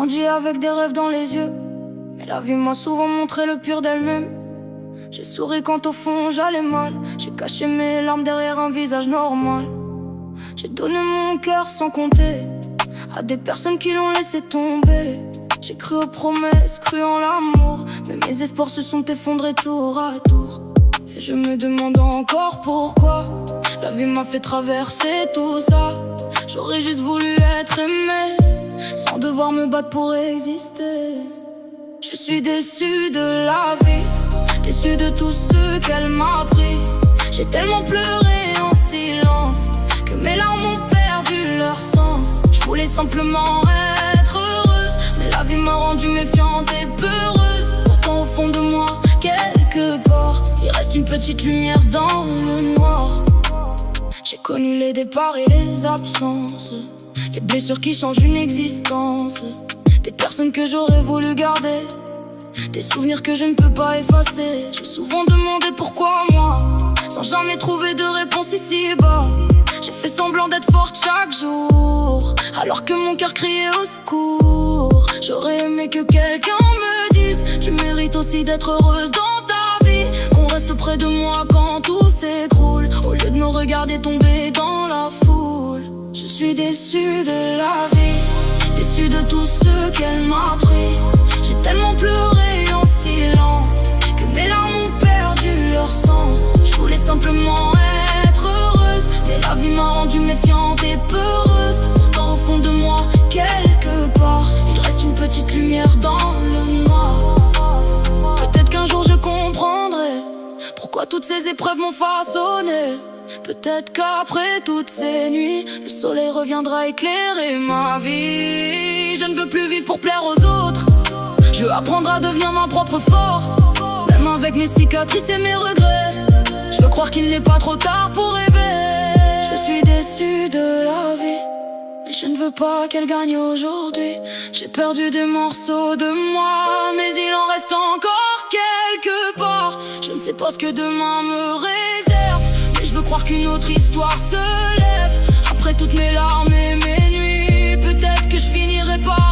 grandi avec des rêves dans les yeux, mais la vie m'a souvent montré le pur d'elle-même. J'ai souri quand au fond j'allais mal, j'ai caché mes larmes derrière un visage normal. J'ai donné mon cœur sans compter à des personnes qui l'ont laissé tomber. J'ai cru aux promesses, cru en l'amour, mais mes espoirs se sont effondrés tour à tour. Et je me demande encore pourquoi la vie m'a fait traverser tout ça. J'aurais juste voulu être aimé, sans devoir me battre pour exister. Je suis déçu de la vie, déçu de tout ce qu'elle m'a pris. J'ai tellement pleuré en silence que mes larmes ont perdu leur sens. Je voulais simplement être heureuse, mais la vie m'a rendue méfiante et peureuse. Pourtant au fond de moi, quelque part, il reste une petite lumière dans le noir. J'ai connu les départs et les absences, les blessures qui changent une existence, des personnes que j'aurais voulu garder, des souvenirs que je ne peux pas effacer. J'ai souvent demandé pourquoi moi, sans jamais trouver de réponse ici-bas. J'ai fait semblant d'être forte chaque jour, alors que mon cœur criait au secours. J'aurais aimé que quelqu'un me dise: tu mérites aussi d'être heureuse dans ta vie, qu'on reste près de moi quand tout s'écroule, au lieu de me regarder tomber dans la foule. Je suis déçu de la vie, déçu de tout ce qu'elle m'a pris. J'ai tellement pleuré en silence que mes larmes ont perdu leur sens. Je voulais simplement être heureuse, mais la vie m'a rendue méfiante et peureuse. Pourtant au fond de moi, quelque part, il reste une petite lumière dans le noir. Peut-être qu'un jour je comprendrai pourquoi toutes ces épreuves m'ont façonné. Peut-être qu'après toutes ces nuits, le soleil reviendra éclairer ma vie. Je ne veux plus vivre pour plaire aux autres, je veux apprendre à devenir ma propre force, même avec mes cicatrices et mes regrets. Je veux croire qu'il n'est pas trop tard pour rêver. Je suis déçu de la vie, mais je ne veux pas qu'elle gagne aujourd'hui. J'ai perdu des morceaux de moi, mais il en reste encore quelque part. Je ne sais pas ce que demain me réserve, mais je veux croire qu'une autre histoire se lève. Après toutes mes larmes et mes nuits, peut-être que je finirai par